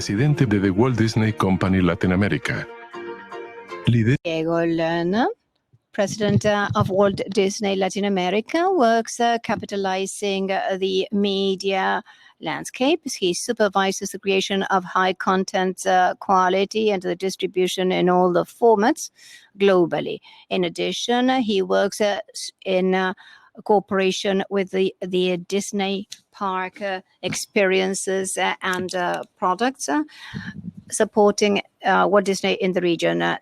presidente de The Walt Disney Company Latinoamérica. Diego Lerner, president of Walt Disney Latin America, works capitalizing the media landscape. He supervises the creation of high content quality and the distribution in all the formats globally. In addition, he works in cooperation with the Disney park experiences and products, supporting Walt Disney in the region.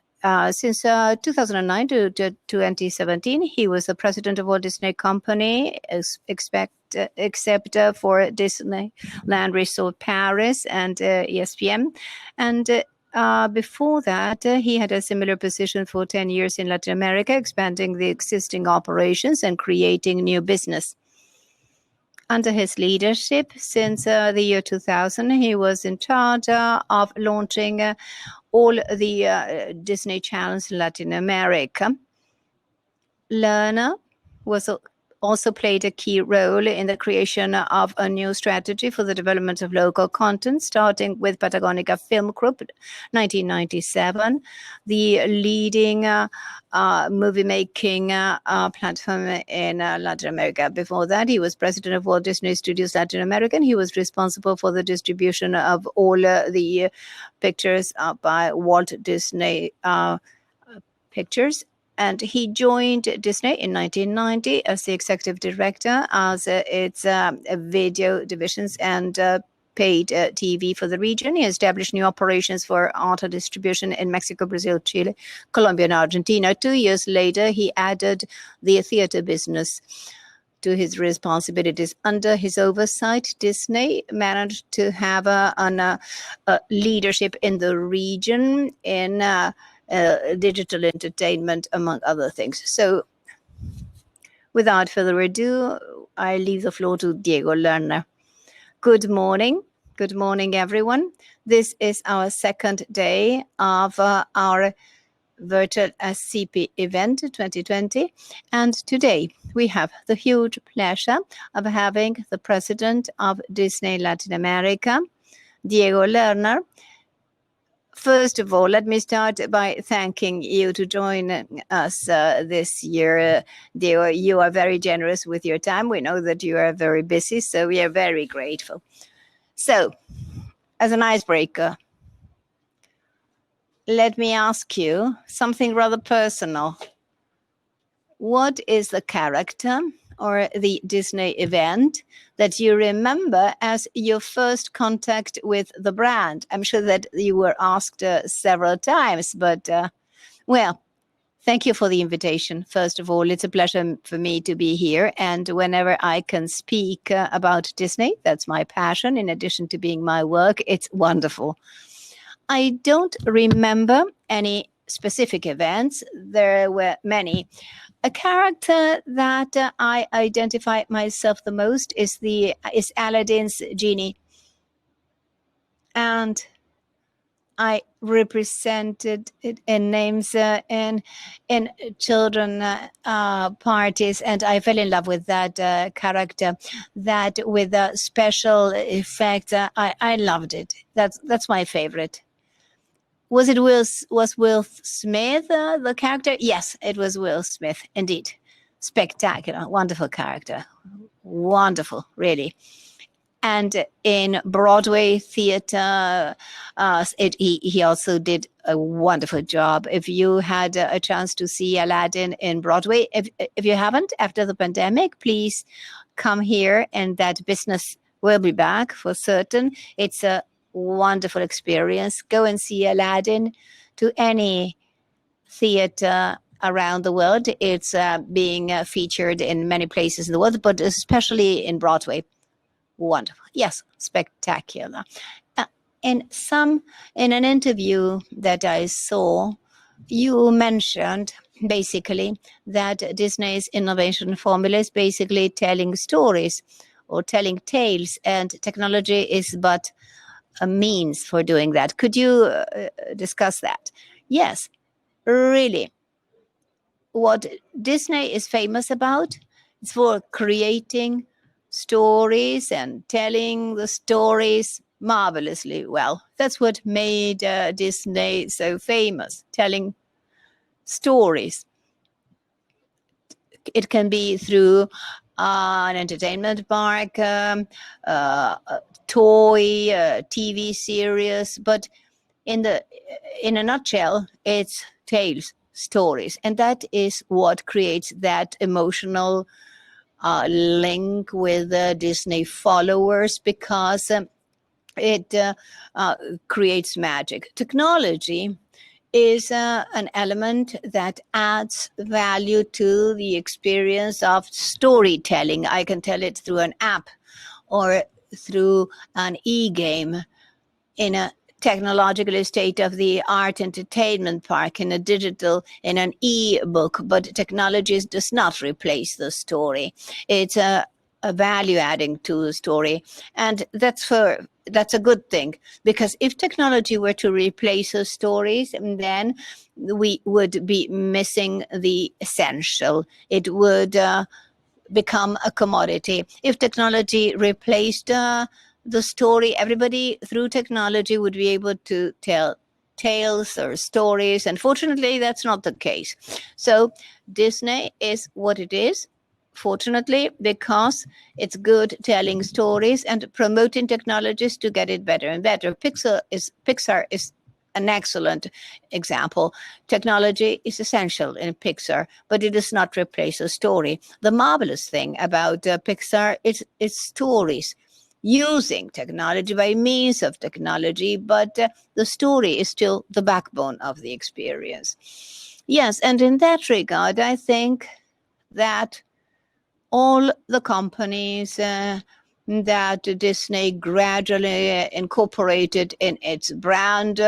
Since 2009 to 2017, he was the president of Walt Disney Company, except for Disneyland Resort Paris and ESPN. And before that, he had a similar position for 10 years in Latin America, expanding the existing operations and creating new business. Under his leadership, since the year 2000, he was in charge of launching all the Disney channels in Latin America. Lerner also played a key role in the creation of a new strategy for the development of local content, starting with Patagonica Film Group, 1997, the leading movie-making platform in Latin America. Before that, he was president of Walt Disney Studios Latin America, and he was responsible for the distribution of all the pictures by Walt Disney Pictures. And he joined Disney in 1990 as the executive director as its video divisions and paid TV for the region. He established new operations for auto distribution in Mexico, Brazil, Chile, Colombia, and Argentina. 2 years later, he added the theater business to his responsibilities. Under his oversight, Disney managed to have a leadership in the region in digital entertainment, among other things. So without further ado, I leave the floor to Diego Lerner. Good morning. Good morning, everyone. This is our second day of our virtual SCP event 2020. And today we have the huge pleasure of having the president of Disney Latin America, Diego Lerner. First of all, let me start by thanking you to join us this year. Diego, you are very generous with your time. We know that you are very busy, so we are very grateful. So, as an icebreaker, let me ask you something rather personal. What is the character or the Disney event that you remember as your first contact with the brand? I'm sure that you were asked several times, but well, thank you for the invitation. First of all, it's a pleasure for me to be here. And whenever I can speak about Disney, that's my passion. In addition to being my work, it's wonderful. I don't remember any specific events. There were many. A character that I identify myself the most is Aladdin's genie, and I represented it in names in children parties, and I fell in love with that character. That with a special effect, I loved it. That's my favorite. Was Will Smith the character? Yes, it was Will Smith, indeed. Spectacular, wonderful character. Wonderful, really. And in Broadway theater, he also did a wonderful job. If you had a chance to see Aladdin in Broadway, if you haven't, after the pandemic, please come here, and that business will be back for certain. It's a wonderful experience. Go and see Aladdin to any theater around the world. It's being featured in many places in the world, but especially in Broadway. Wonderful. Yes, spectacular. In an interview that I saw, you mentioned basically that Disney's innovation formula is basically telling stories or telling tales, and technology is but a means for doing that. Could you discuss that? Yes, really. What Disney is famous about is for creating stories and telling the stories marvelously well. That's what made Disney so famous, telling stories. It can be through an entertainment park, a toy, a TV series, but in a nutshell, it's tales, stories, and that is what creates that emotional link with Disney followers, because it creates magic. Technology is an element that adds value to the experience of storytelling. I can tell it through an app or through an e-game, in a technologically state-of-the-art entertainment park, in an e-book, but technology does not replace the story. It's a value adding to the story, and that's a good thing, because if technology were to replace the stories, then we would be missing the essential. It would become a commodity. If technology replaced the story, everybody through technology would be able to tell tales or stories. Unfortunately, that's not the case. So Disney is what it is, fortunately, because it's good telling stories and promoting technologies to get it better and better. Pixar is an excellent example. Technology is essential in Pixar, but it does not replace a story. The marvelous thing about Pixar is its stories, using technology by means of technology, but the story is still the backbone of the experience. Yes, and in that regard, I think that all the companies that Disney gradually incorporated in its brand,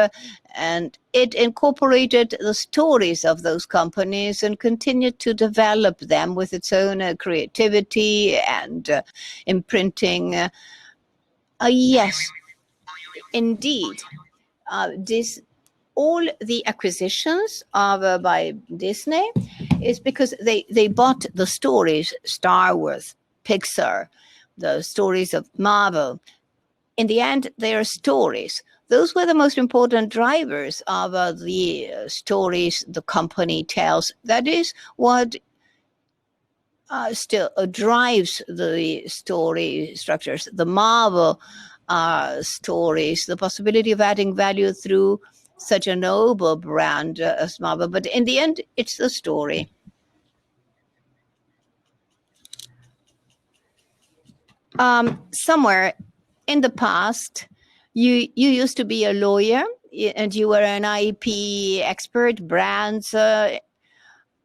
and it incorporated the stories of those companies and continued to develop them with its own creativity and imprinting. Yes, indeed. All the acquisitions of by Disney is because they bought the stories, Star Wars, Pixar, the stories of Marvel. In the end, they are stories. Those were the most important drivers of the stories the company tells. That is what still drives the story structures. The Marvel stories, the possibility of adding value through such a noble brand as Marvel. But in the end, it's the story. Somewhere in the past, you used to be a lawyer, and you were an IP expert, brands,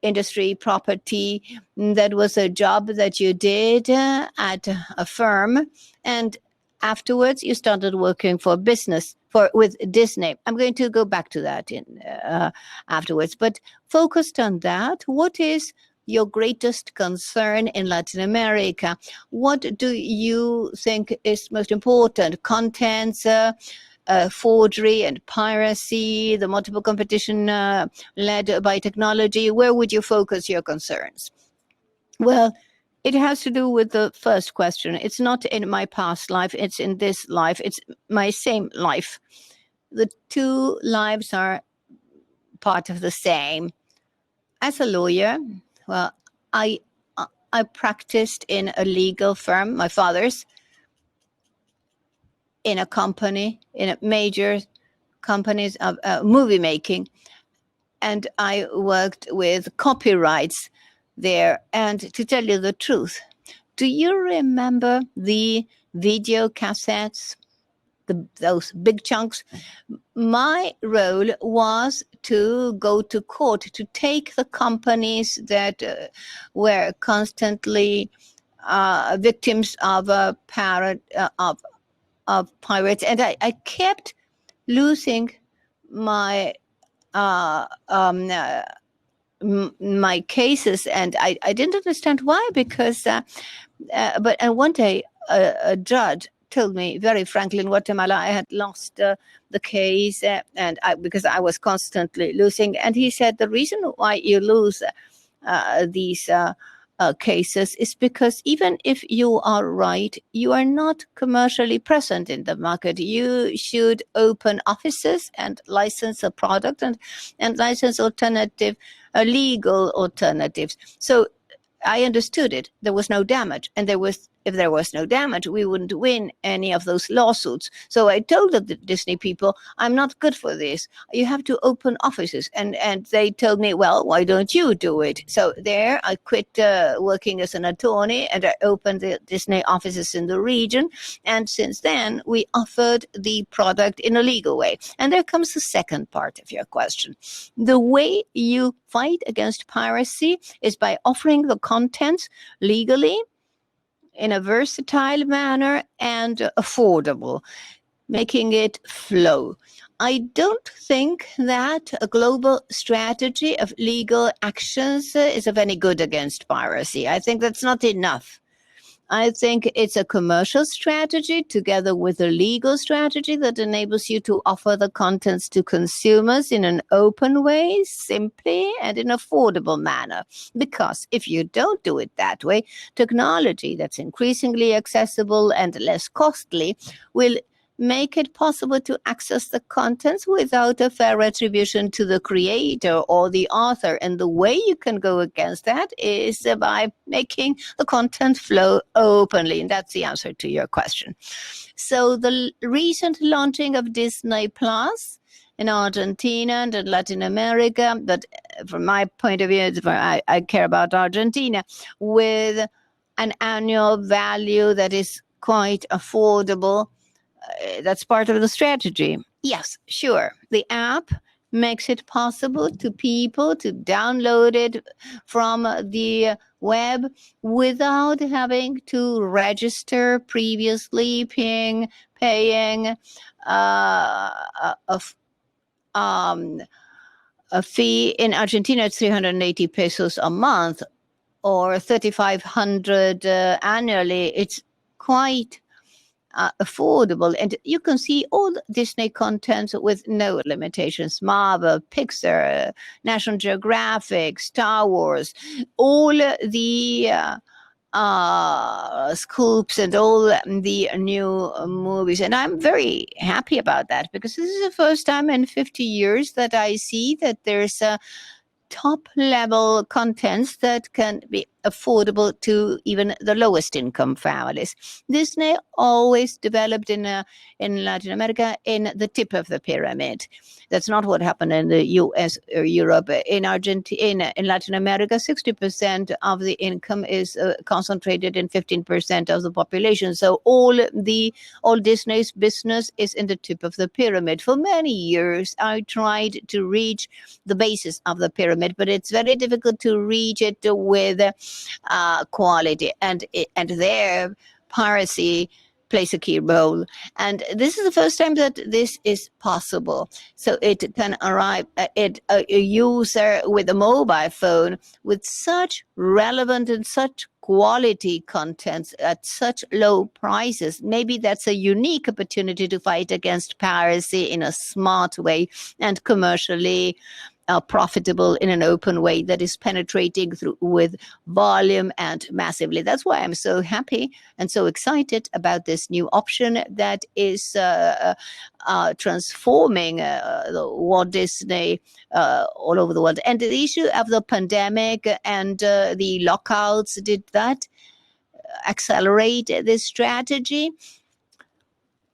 industry, property. That was a job that you did at a firm, and afterwards you started working for business with Disney. I'm going to go back to that afterwards, but focused on that, what is your greatest concern in Latin America? What do you think is most important? Contents, forgery and piracy, the multiple competition led by technology? Where would you focus your concerns? Well, it has to do with the first question. It's not in my past life, it's in this life. It's my same life. The two lives are part of the same. As a lawyer, well, I practiced in a legal firm, my father's, in a company, in a major companies of movie making. And I worked with copyrights there. And to tell you the truth, do you remember the video cassettes, those big chunks? My role was to go to court to take the companies that were constantly victims of of pirates, and I kept losing my my cases, and I didn't understand why, because but one day a judge told me very frankly, in Guatemala I had lost the case, and because I was constantly losing, and he said the reason why you lose these cases is because even if you are right, you are not commercially present in the market. You should open offices and license a product and license alternative, legal alternatives. So I understood it. There was no damage. And if there was no damage, we wouldn't win any of those lawsuits. So I told the Disney people, I'm not good for this. You have to open offices. And they told me, well, why don't you do it? So there I quit working as an attorney and I opened the Disney offices in the region. And since then, we offered the product in a legal way. And there comes the second part of your question. The way you fight against piracy is by offering the content legally in a versatile manner and affordable, making it flow. I don't think that a global strategy of legal actions is of any good against piracy. I think that's not enough. I think it's a commercial strategy together with a legal strategy that enables you to offer the contents to consumers in an open way, simply, and in an affordable manner. Because if you don't do it that way, technology that's increasingly accessible and less costly will make it possible to access the contents without a fair retribution to the creator or the author. And the way you can go against that is by making the content flow openly. And that's the answer to your question. So the recent launching of Disney Plus in Argentina and in Latin America, but from my point of view, I care about Argentina, with an annual value that is quite affordable. That's part of the strategy. Yes, sure. The app makes it possible to people to download it from the web without having to register previously, paying a fee. In Argentina, it's 380 pesos a month or 3,500 annually. It's quite affordable, and you can see all Disney content with no limitations. Marvel, Pixar, National Geographic, Star Wars, all the scoops and all the new movies. And I'm very happy about that because this is the first time in 50 years that I see that there's a top level contents that can be affordable to even the lowest income families. Disney always developed in Latin America in the tip of the pyramid. That's not what happened in the US or Europe. In Argentina, in Latin America, 60% of the income is concentrated in 15% of the population. So all Disney's business is in the tip of the pyramid. For many years, I tried to reach the basis of the pyramid, but it's very difficult to reach it with quality, and there piracy plays a key role. And this is the first time that this is possible. So it can arrive at a user with a mobile phone with such relevant and such quality contents at such low prices. Maybe that's a unique opportunity to fight against piracy in a smart way and commercially profitable in an open way that is penetrating through with volume and massively. That's why I'm so happy and so excited about this new option that is transforming the Walt Disney all over the world. And the issue of the pandemic and the lockouts, did that accelerate this strategy?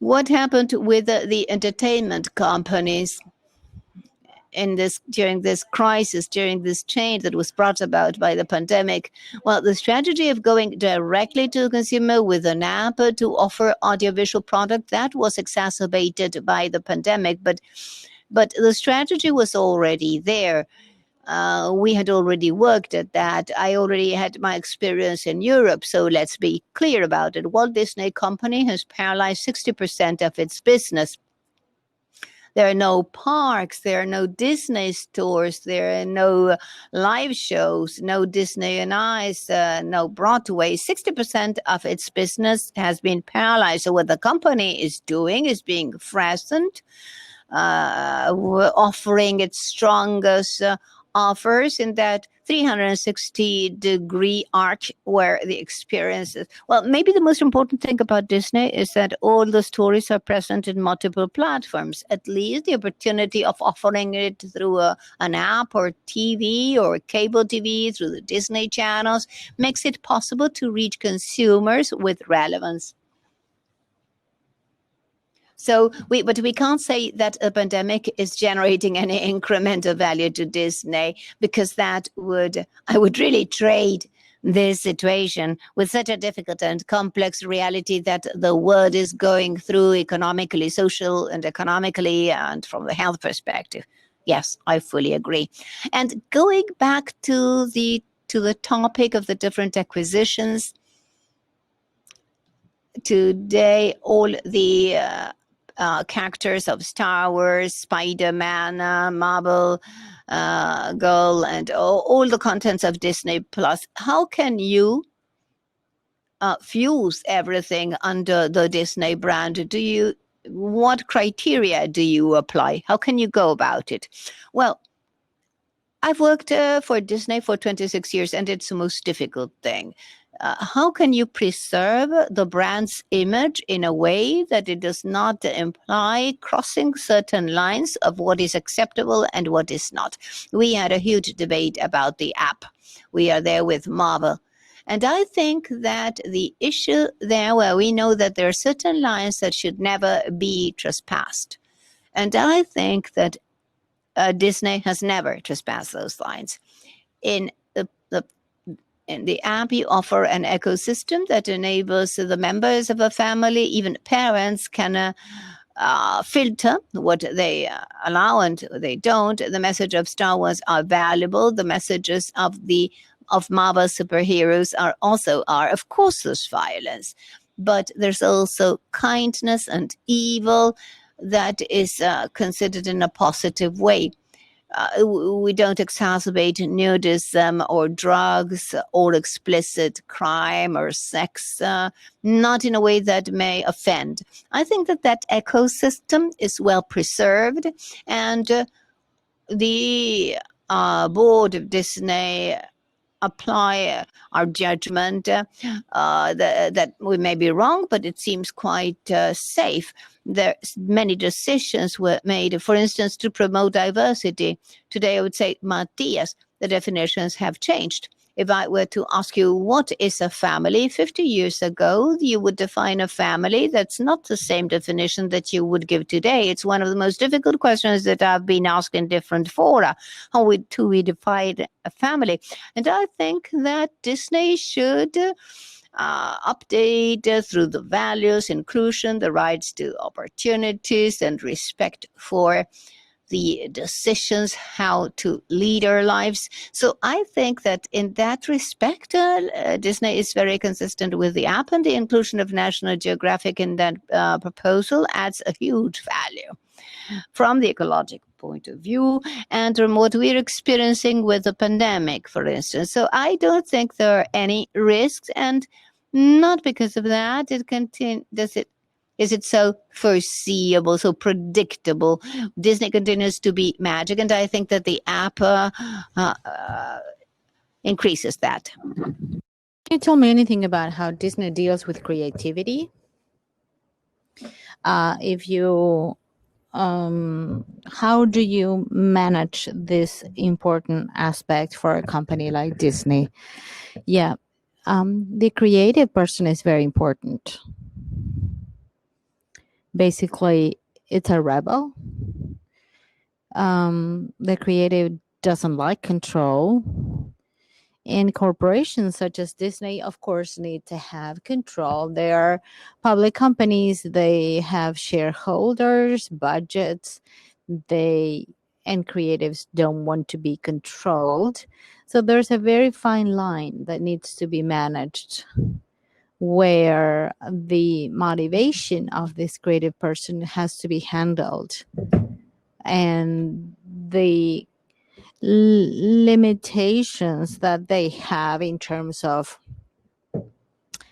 What happened with the entertainment companies during this crisis, during this change that was brought about by the pandemic? Well, the strategy of going directly to the consumer with an app to offer audiovisual product, that was exacerbated by the pandemic, but the strategy was already there. We had already worked at that. I already had my experience in Europe, so let's be clear about it. Walt Disney Company has paralyzed 60% of its business. There are no parks, there are no Disney stores, there are no live shows, no Disney on Ice, no Broadway. 60% of its business has been paralyzed. So what the company is doing is being present, offering its strongest offers in that 360-degree arc where the experiences. Well, maybe the most important thing about Disney is that all the stories are present in multiple platforms. At least the opportunity of offering it through an app or TV or cable TV through the Disney channels makes it possible to reach consumers with relevance. But we can't say that a pandemic is generating any incremental value to Disney, because I would really trade this situation with such a difficult and complex reality that the world is going through economically, social and economically, and from the health perspective. Yes, I fully agree. And going back to the topic of the different acquisitions, today all the characters of Star Wars, Spider-Man, Marvel, Girl, and all the contents of Disney Plus. How can you fuse everything under the Disney brand? What criteria do you apply? How can you go about it? Well, I've worked for Disney for 26 years, and it's the most difficult thing. How can you preserve the brand's image in a way that it does not imply crossing certain lines of what is acceptable and what is not? We had a huge debate about the app. We are there with Marvel. And I think that the issue there, where we know that there are certain lines that should never be trespassed. And I think that Disney has never trespassed those lines. In the app, you offer an ecosystem that enables the members of a family, even parents, can filter what they allow and they don't. The message of Star Wars are valuable. The messages of Marvel superheroes are. Of course, there's violence, but there's also kindness and evil that is considered in a positive way. We don't exacerbate nudism or drugs or explicit crime or sex, not in a way that may offend. I think that ecosystem is well preserved, and the board of Disney apply our judgment that we may be wrong, but it seems quite safe. Many decisions were made, for instance, to promote diversity. Today, I would say, Matthias, the definitions have changed. If I were to ask you what is a family, 50 years ago, you would define a family. That's not the same definition that you would give today. It's one of the most difficult questions that I've been asked in different fora. How we define a family? And I think that Disney should update through the values, inclusion, the rights to opportunities, and respect for the decisions, how to lead our lives. So I think that in that respect, Disney is very consistent with the app, and the inclusion of National Geographic in that proposal adds a huge value from the ecological point of view and from what we're experiencing with the pandemic, for instance. So I don't think there are any risks, and not because of that is it so foreseeable, so predictable. Disney continues to be magic, and I think that the app increases that. Can you tell me anything about how Disney deals with creativity? How do you manage this important aspect for a company like Disney? Yeah, the creative person is very important. Basically, it's a rebel. The creative doesn't like control. And corporations such as Disney, of course, need to have control. They are public companies. They have shareholders, budgets. And creatives don't want to be controlled. So there's a very fine line that needs to be managed, where the motivation of this creative person has to be handled, and the limitations that they have in terms of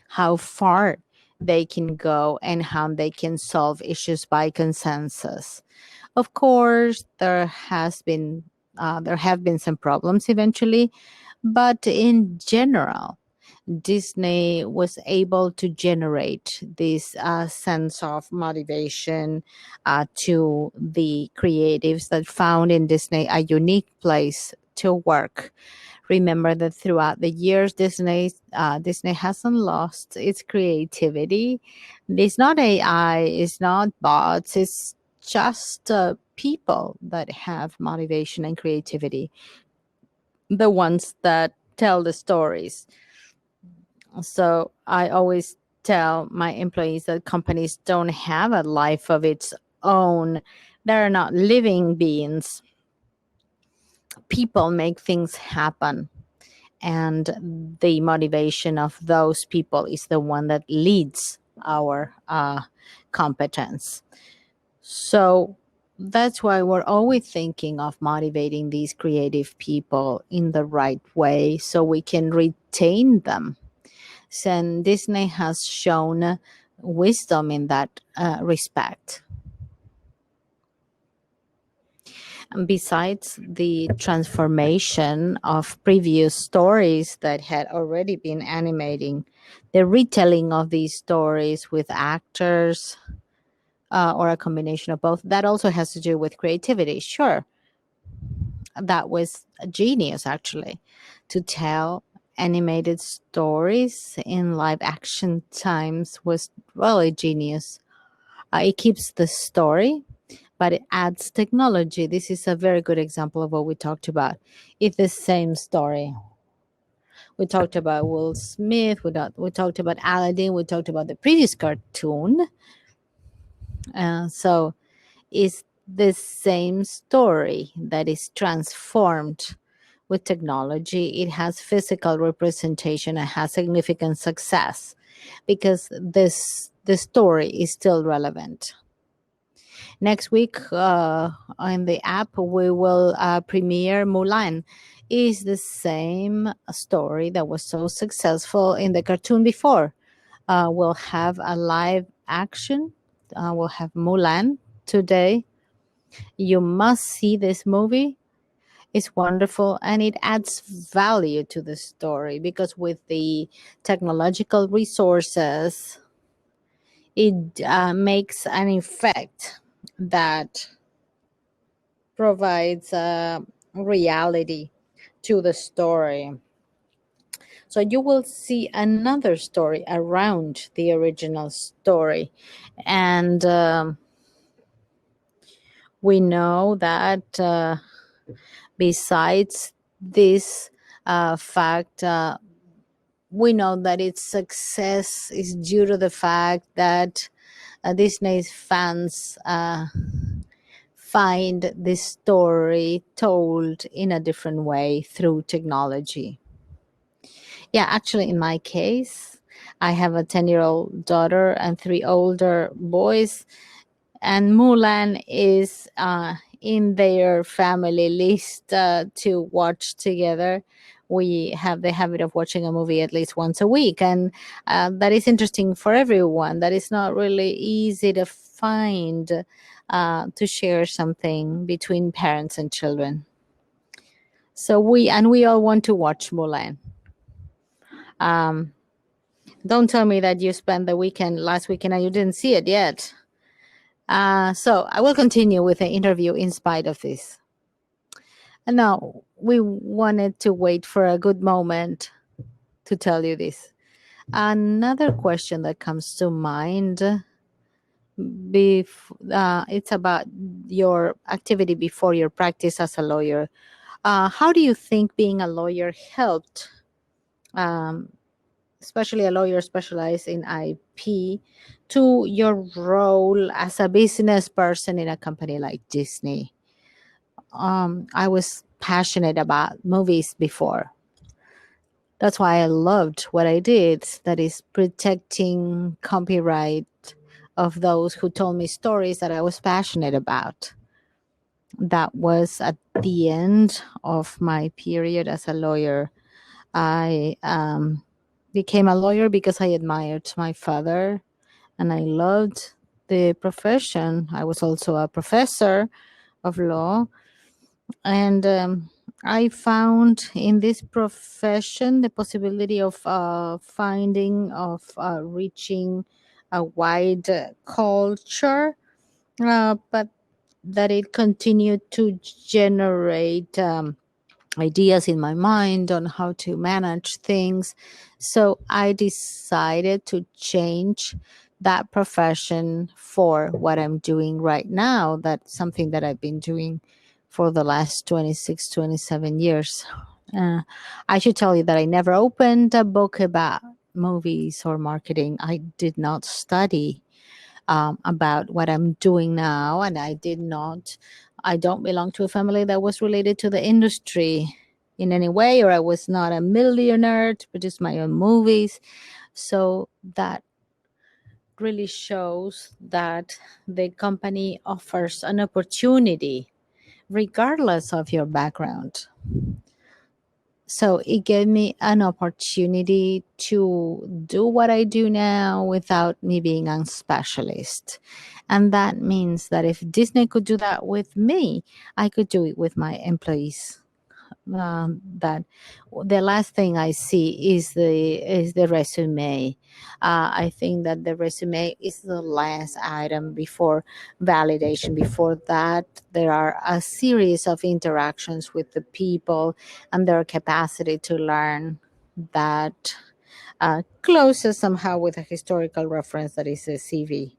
how far they can go and how they can solve issues by consensus. Of course, there have been some problems eventually, But in general, Disney was able to generate this sense of motivation to the creatives that found in Disney a unique place to work. Remember that throughout the years, Disney hasn't lost its creativity. It's not AI, it's not bots, it's just people that have motivation and creativity, the ones that tell the stories. So I always tell my employees that companies don't have a life of its own. They're not living beings. People make things happen. And the motivation of those people is the one that leads our competence. So that's why we're always thinking of motivating these creative people in the right way so we can retain them. And Disney has shown wisdom in that respect. And besides the transformation of previous stories that had already been animating, the retelling of these stories with actors or a combination of both, that also has to do with creativity. Sure, that was a genius, actually, to tell animated stories in live action times was really genius. It keeps the story, but it adds technology. This is a very good example of what we talked about. It's the same story. We talked about Will Smith. We talked about Aladdin. We talked about the previous cartoon. So it's the same story that is transformed with technology. It has physical representation and has significant success because the story is still relevant. Next week on the app, we will premiere Mulan. Is the same story that was so successful in the cartoon before. We'll have a live action. We'll have Mulan today. You must see this movie. It's wonderful and it adds value to the story because with the technological resources, it makes an effect that provides reality to the story. So you will see another story around the original story. And we know that besides this fact, we know that its success is due to the fact that Disney's fans find this story told in a different way through technology. Yeah, actually, in my case, I have a 10-year-old daughter and 3 older boys, and Mulan is in their family list to watch together. We have the habit of watching a movie at least once a week, and that is interesting for everyone. That is not really easy to find to share something between parents and children. So we all want to watch Mulan. Don't tell me that you spent the weekend last weekend and you didn't see it yet. So I will continue with the interview in spite of this. And now we wanted to wait for a good moment to tell you this. Another question that comes to mind, it's about your activity before your practice as a lawyer. How do you think being a lawyer helped, especially a lawyer specialized in IP, to your role as a business person in a company like Disney? I was passionate about movies before. That's why I loved what I did. That is protecting copyright of those who told me stories that I was passionate about. That was at the end of my period as a lawyer. I became a lawyer because I admired my father and I loved the profession. I was also a professor of law. And I found in this profession the possibility of reaching a wide culture, but that it continued to generate ideas in my mind on how to manage things. So I decided to change that profession for what I'm doing right now. That's something that I've been doing for the last 26, 27 years. Uh, I should tell you that I never opened a book about movies or marketing. I did not study about what I'm doing now, and I don't belong to a family that was related to the industry in any way, or I was not a millionaire to produce my own movies. So that really shows that the company offers an opportunity regardless of your background. So it gave me an opportunity to do what I do now without me being a specialist. And that means that if Disney could do that with me, I could do it with my employees. That the last thing I see is the resume. I think that the resume is the last item before validation. Before that, there are a series of interactions with the people and their capacity to learn that closes somehow with a historical reference that is a CV.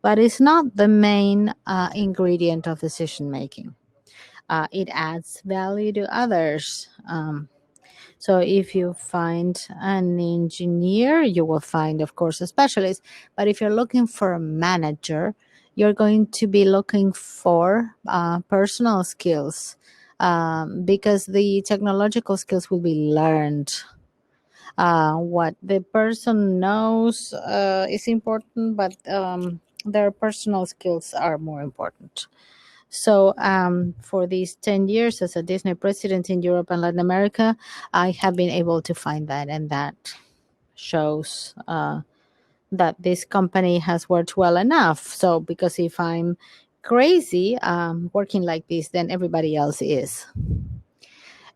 But it's not the main ingredient of decision making. It adds value to others. So if you find an engineer, you will find, of course, a specialist. But if you're looking for a manager, you're going to be looking for personal skills, because the technological skills will be learned. What the person knows is important, but their personal skills are more important. So, for these 10 years as a Disney president in Europe and Latin America, I have been able to find that, and that shows that this company has worked well enough. So, because if I'm crazy working like this, then everybody else is.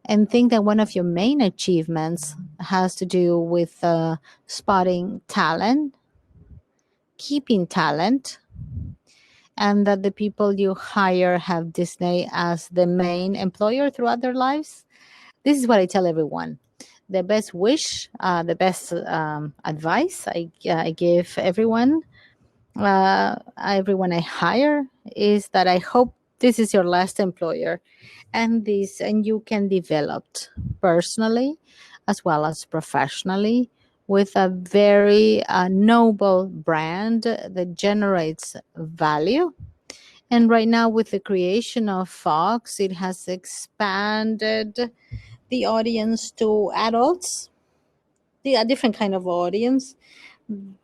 And think that one of your main achievements has to do with spotting talent, keeping talent, and that the people you hire have Disney as the main employer throughout their lives. This is what I tell everyone. The best wish, the best advice I give everyone I hire, is that I hope this is your last employer, and you can develop personally as well as professionally with a very noble brand that generates value. And right now, with the creation of Fox, it has expanded the audience to adults, a different kind of audience.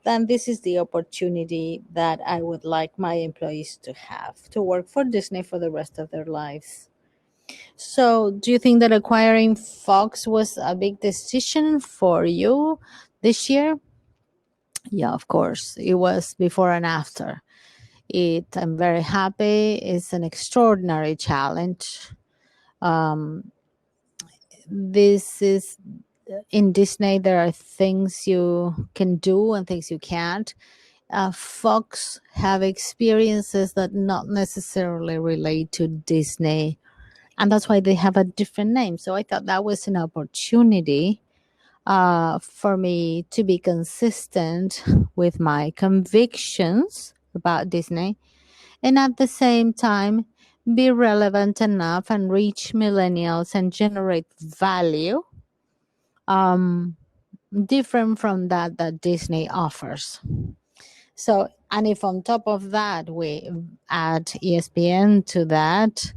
Then this is the opportunity that I would like my employees to have to work for Disney for the rest of their lives. So, do you think that acquiring Fox was a big decision for you this year? Yeah, of course. It was before and after. I'm very happy. It's an extraordinary challenge. Um, this is in Disney. There are things you can do and things you can't. Fox have experiences that not necessarily relate to Disney, and that's why they have a different name. So I thought that was an opportunity for me to be consistent with my convictions about Disney, and at the same time be relevant enough and reach millennials and generate value um, different from that Disney offers. So, and if on top of that we add ESPN to that,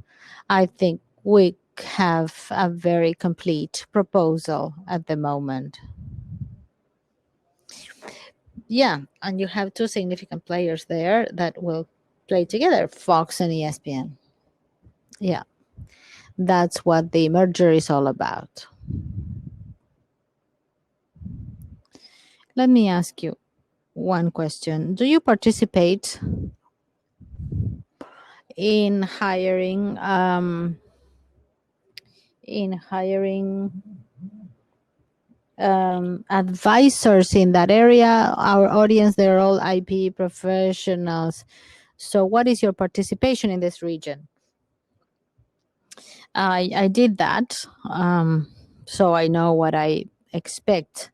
I think we have a very complete proposal at the moment. Yeah, and you have two significant players there that will play together, Fox and ESPN. Yeah, that's what the merger is all about. Let me ask you one question. Do you participate in hiring in hiring advisors in that area. Our audience, they're all IP professionals. So what is your participation in this region? I did that, so I know what I expect.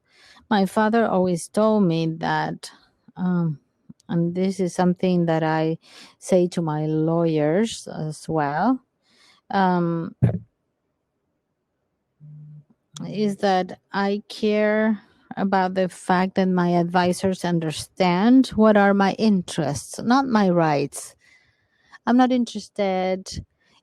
My father always told me that, and this is something that I say to my lawyers as well, is that I care about the fact that my advisors understand what are my interests, not my rights. I'm not interested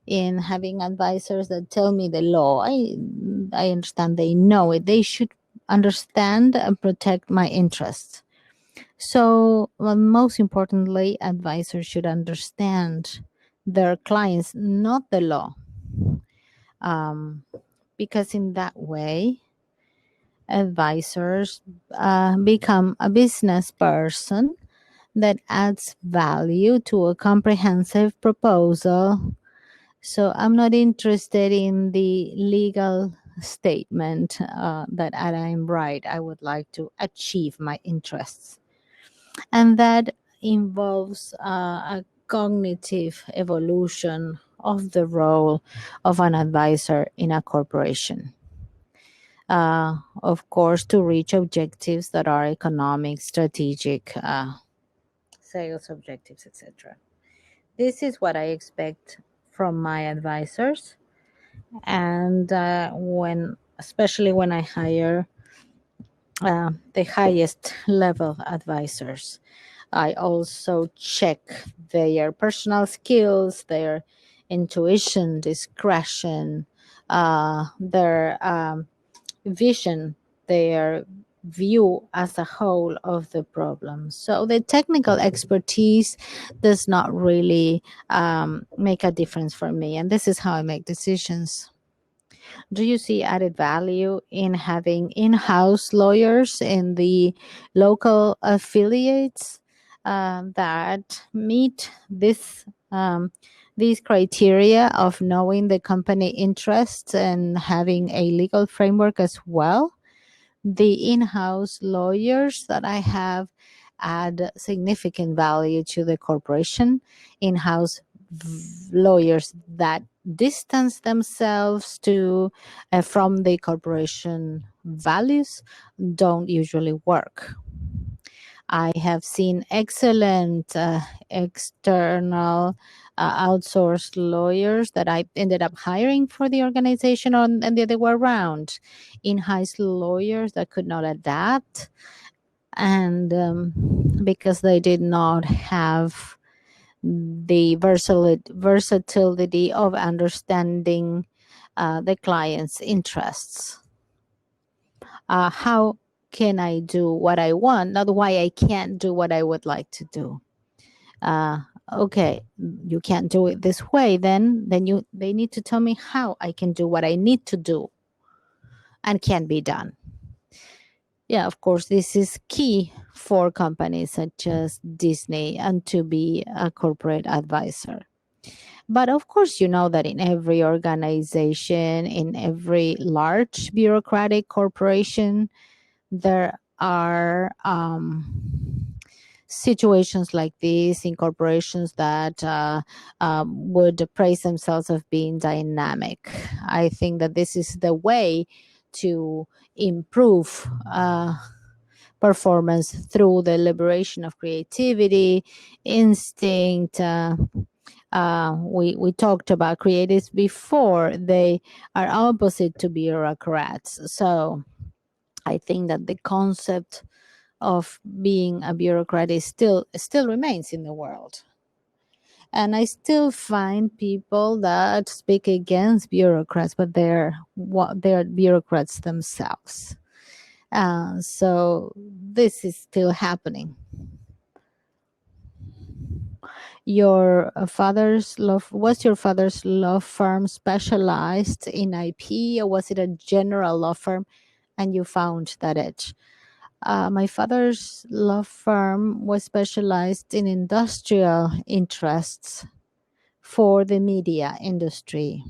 in having advisors that tell me the law. I understand they know it. They should understand and protect my interests. So, most importantly, advisors should understand their clients, not the law. Because in that way, advisors become a business person that adds value to a comprehensive proposal. So I'm not interested in the legal statement that I'm right. I would like to achieve my interests. And that involves a cognitive evolution of the role of an advisor in a corporation. Of course, to reach objectives that are economic, strategic, sales objectives, etc. This is what I expect from my advisors, and especially when I hire the highest level advisors, I also check their personal skills, their intuition, discretion, their vision, their view as a whole of the problem. So the technical expertise does not really make a difference for me, and this is how I make decisions. Do you see added value in having in-house lawyers in the local affiliates that meet these criteria of knowing the company interests and having a legal framework as well? The in-house lawyers that I have add significant value to the corporation. In-house lawyers that distance themselves from the corporation values don't usually work. I have seen excellent external outsourced lawyers that I ended up hiring for the organization, and the other way around. In-house lawyers that could not adapt, and because they did not have the versatility of understanding the client's interests. How can I do what I want, not why I can't do what I would like to do? Okay, you can't do it this way, then they need to tell me how I can do what I need to do and can be done. Yeah, of course, this is key for companies such as Disney and to be a corporate advisor. But of course, you know that in every organization, in every large bureaucratic corporation, there are situations like this in corporations that would praise themselves of being dynamic. I think that this is the way to improve performance through the liberation of creativity, instinct. We talked about creatives before. They are opposite to bureaucrats. So I think that the concept of being a bureaucrat is still remains in the world. And I still find people that speak against bureaucrats, but they're bureaucrats themselves. So this is still happening. Your father's law was your father's law firm specialized in IP, or was it a general law firm and you found that edge? My father's law firm was specialized in industrial interests for the media industry.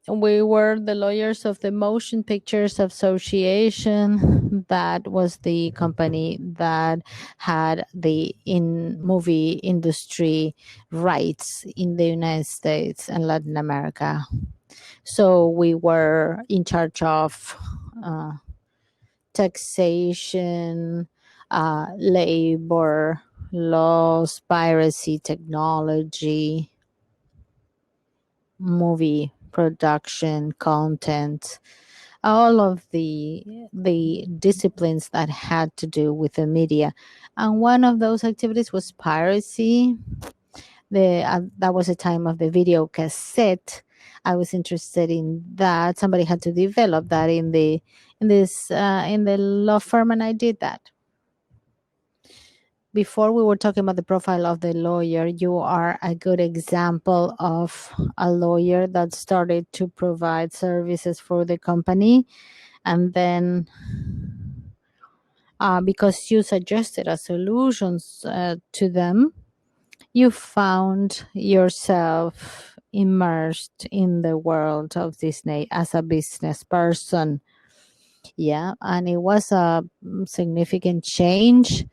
We were the lawyers of the Motion Pictures Association. That was the company that had the movie industry rights in the United States and Latin America. So we were in charge of taxation, labor laws, piracy, technology, movie production, content, all of the disciplines that had to do with the media. And one of those activities was piracy. That was a time of the video cassette. I was interested in that. Somebody had to develop that in the law firm, and I did that. Before we were talking about the profile of the lawyer, you are a good example of a lawyer that started to provide services for the company. And then because you suggested a solutions to them, you found yourself immersed in the world of Disney as a business person. Yeah, and it was a significant change.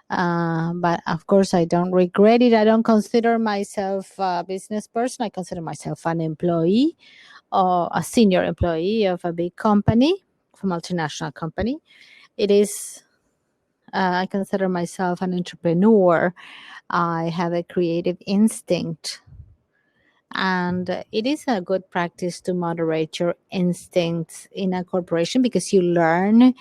But of course, I don't regret it. I don't consider myself a business person. I consider myself an employee or a senior employee of a big company, of a multinational company. It is, I consider myself an entrepreneur. I have a creative instinct. And it is a good practice to moderate your instincts in a corporation, because you learn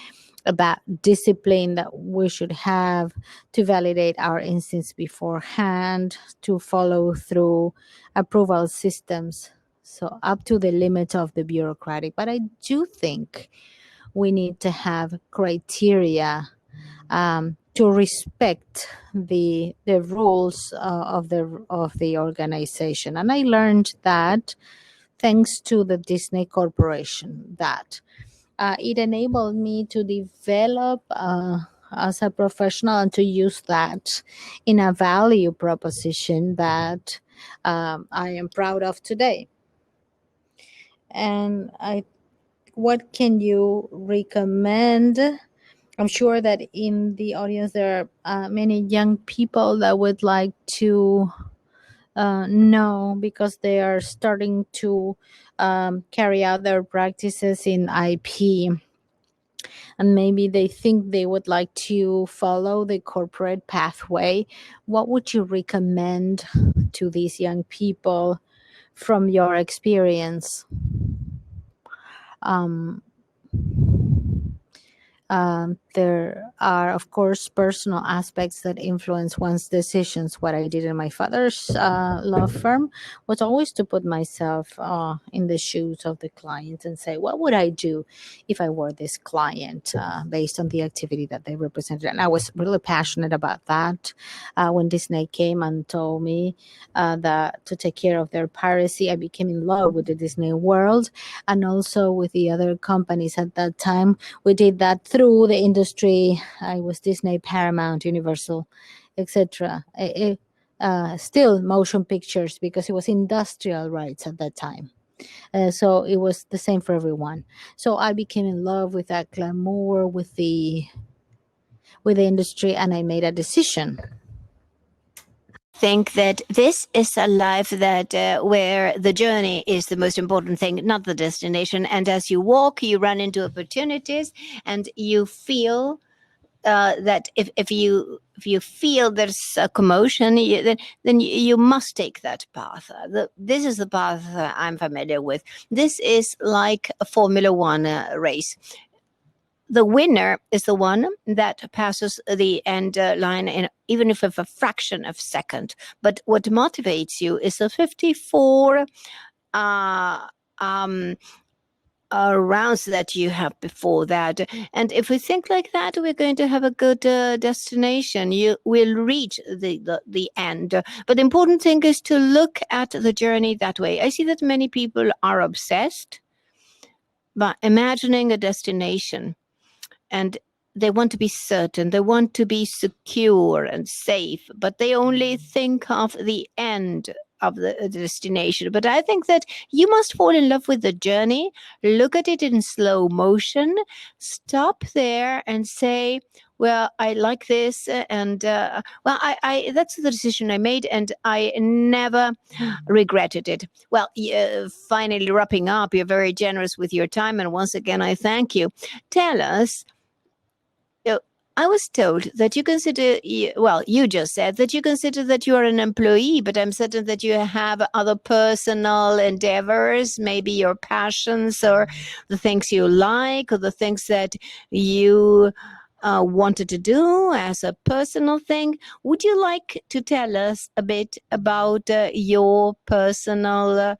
about discipline that we should have to validate our instincts beforehand, to follow through approval systems. So, up to the limit of the bureaucratic. But I do think we need to have criteria to respect the rules of the organization. And I learned that thanks to the Disney Corporation, that it enabled me to develop as a professional and to use that in a value proposition that I am proud of today. And what can you recommend? I'm sure that in the audience there are many young people that would like to know, because they are starting to carry out their practices in IP. And maybe they think they would like to follow the corporate pathway. What would you recommend to these young people from your experience? There are, of course, personal aspects that influence one's decisions. What I did in my father's law firm was always to put myself in the shoes of the client and say, what would I do if I were this client, based on the activity that they represented? And I was really passionate about that. When Disney came and told me that to take care of their piracy, I became in love with the Disney world, and also with the other companies at that time. We did that through the industry. I was Disney, Paramount, Universal, etc. Still motion pictures, because it was industrial rights at that time. So it was the same for everyone. So I became in love with that glamour, with the industry, and I made a decision. Think that this is a life that where the journey is the most important thing, not the destination. And as you walk, you run into opportunities, and you feel that if you feel there's a commotion, then you must take that path. This is the path I'm familiar with. This is like a Formula One race. The winner is the one that passes the end line in, even if of a fraction of a second. But what motivates you is the 54 rounds that you have before that. And if we think like that, we're going to have a good destination. You will reach the end. But the important thing is to look at the journey that way. I see that many people are obsessed by imagining a destination, and they want to be certain, they want to be secure and safe, but they only think of the end of the destination. But I think that you must fall in love with the journey, look at it in slow motion, stop there and say, well, I like this, and I that's the decision I made, and I never regretted it. Well, finally wrapping up, you're very generous with your time, and once again, I thank you. Tell us, I was told that you consider, well, you just said that you consider that you are an employee, but I'm certain that you have other personal endeavors, maybe your passions or the things you like or the things that you wanted to do as a personal thing. Would you like to tell us a bit about your personal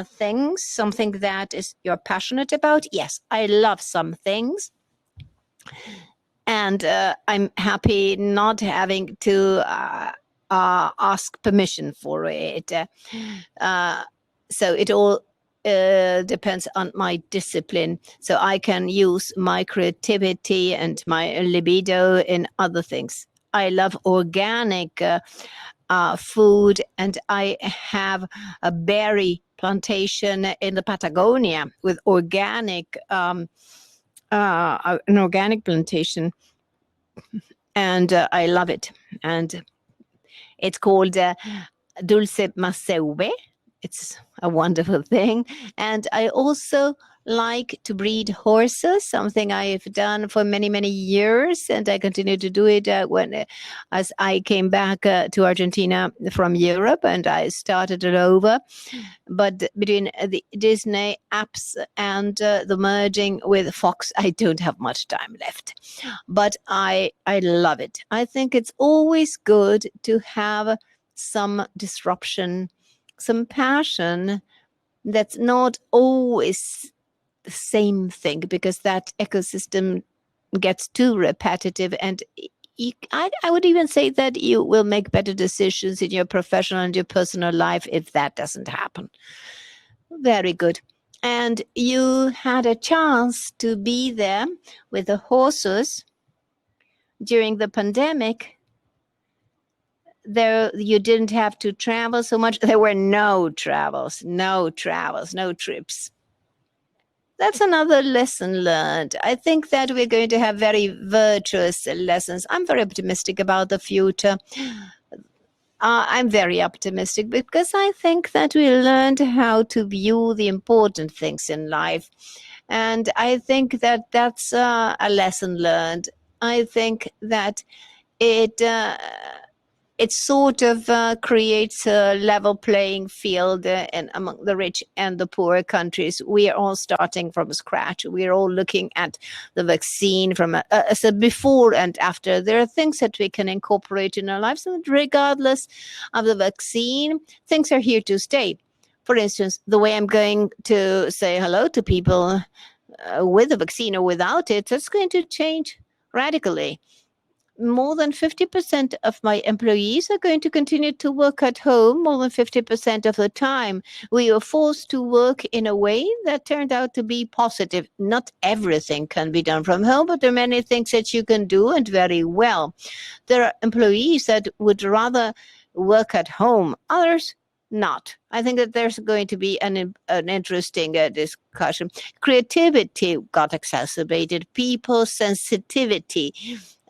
things, something that is you're passionate about? Yes, I love some things. And I'm happy not having to ask permission for it. So it all depends on my discipline. So I can use my creativity and my libido in other things. I love organic food, and I have a berry plantation in the Patagonia with organic an organic plantation, and I love it. And it's called Dulce Maseube. It's a wonderful thing. And I also like to breed horses, something I've done for many, many years, and I continue to do it as I came back to Argentina from Europe, and I started it over. But between the Disney apps and the merging with Fox, I don't have much time left. But I love it. I think it's always good to have some disruption, some passion that's not always the same thing, because that ecosystem gets too repetitive, and I would even say that you will make better decisions in your professional and your personal life if that doesn't happen. Very good. And you had a chance to be there with the horses during the pandemic. There, you didn't have to travel so much. There were no travels, no trips. That's another lesson learned. I think that we're going to have very virtuous lessons. I'm very optimistic about the future. I'm very optimistic because I think that we learned how to view the important things in life. And I think that that's a lesson learned. I think that it sort of creates a level playing field among the rich and the poor countries. We are all starting from scratch. We are all looking at the vaccine from as a before and after. There are things that we can incorporate in our lives, and regardless of the vaccine, things are here to stay. For instance, the way I'm going to say hello to people with the vaccine or without it, that's going to change radically. More than 50% of my employees are going to continue to work at home more than 50% of the time. We are forced to work in a way that turned out to be positive. Not everything can be done from home, but there are many things that you can do, and very well. There are employees that would rather work at home, others not. I think that there's going to be an interesting discussion. Creativity got exacerbated. People's sensitivity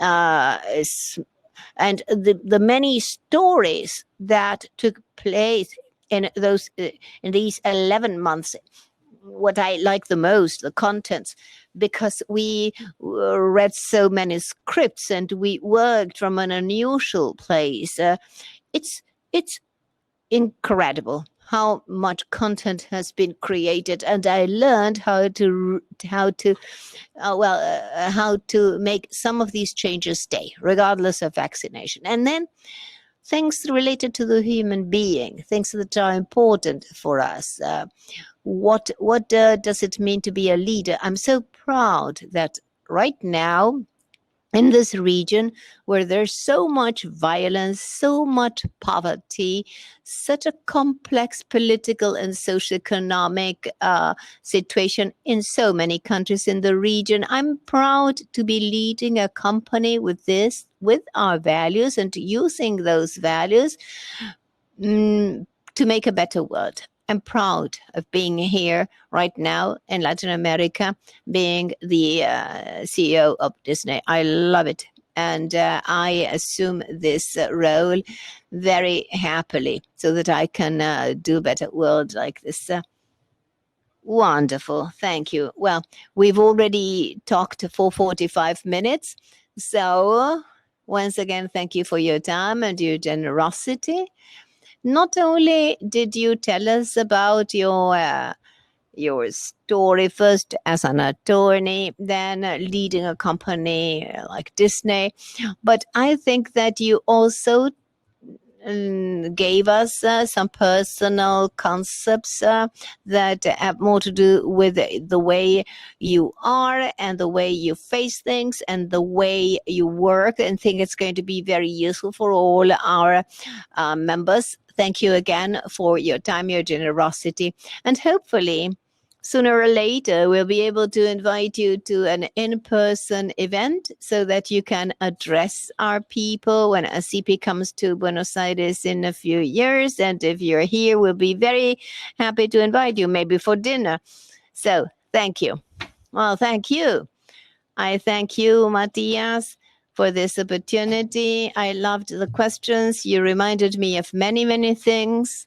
and the many stories that took place in these 11 months. What I like the most, the contents, because we read so many scripts and we worked from an unusual place. It's incredible how much content has been created, and I learned how to make some of these changes stay, regardless of vaccination. And then things related to the human being, things that are important for us. What does it mean to be a leader? I'm so proud that right now, in this region where there's so much violence, so much poverty, such a complex political and socioeconomic situation in so many countries in the region, I'm proud to be leading a company with our values and using those values, to make a better world. I'm proud of being here right now in Latin America, being the CEO of Disney. I love it. And I assume this role very happily so that I can do a better world like this. Wonderful. Thank you. Well, we've already talked for 45 minutes. So once again, thank you for your time and your generosity. Not only did you tell us about your story first as an attorney, then leading a company like Disney, but I think that you also gave us some personal concepts that have more to do with the way you are and the way you face things and the way you work, and think it's going to be very useful for all our members. Thank you again for your time, your generosity, and hopefully sooner or later we'll be able to invite you to an in-person event so that you can address our people when a CP comes to Buenos Aires in a few years. And if you're here, we'll be very happy to invite you, maybe for dinner. So thank you. Well, thank you. I thank you, Matias, for this opportunity. I loved the questions. You reminded me of many, many things,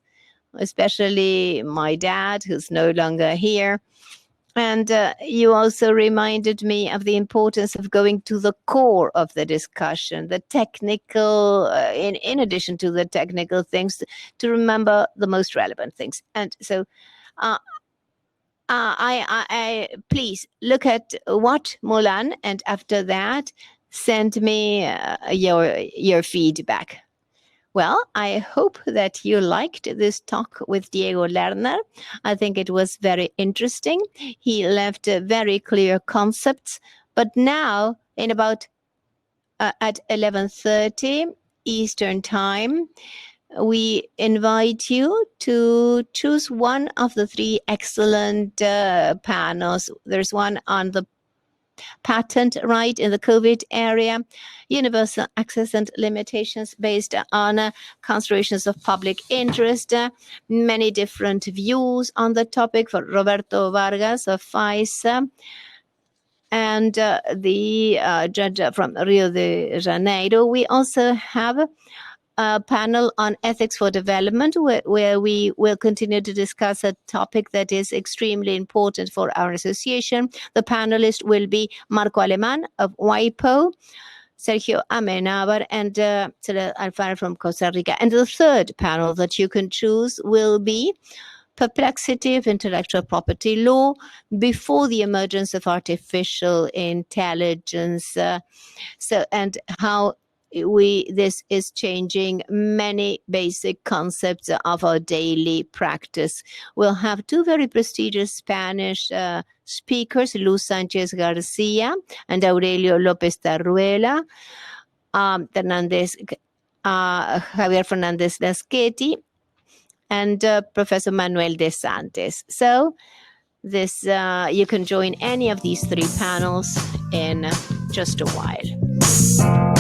especially my dad, who's no longer here. And you also reminded me of the importance of going to the core of the discussion, the technical, in addition to the technical things, to remember the most relevant things. And so I please look at What Mulan, and after that, send me your feedback. Well, I hope that you liked this talk with Diego Lerner. I think it was very interesting. He left very clear concepts. But now, in about at 11:30 Eastern Time, we invite you to choose one of the three excellent panels. There's one on the patent right in the COVID area, universal access and limitations based on considerations of public interest, many different views on the topic for Roberto Vargas of FISA, and the judge from Rio de Janeiro. We also have a panel on ethics for development, where we will continue to discuss a topic that is extremely important for our association. The panelist will be Marco Aleman of WIPO, Sergio Amenabar, and Cesar Alfaro from Costa Rica. And the third panel that you can choose will be Perplexity of Intellectual Property Law before the emergence of artificial intelligence. And how this is changing many basic concepts of our daily practice. We'll have two very prestigious Spanish speakers, Luz Sanchez Garcia and Aurelio Lopez Tarruela, Javier Fernandez Laschetti, and Professor Manuel de Santos. So this you can join any of these three panels in just a while.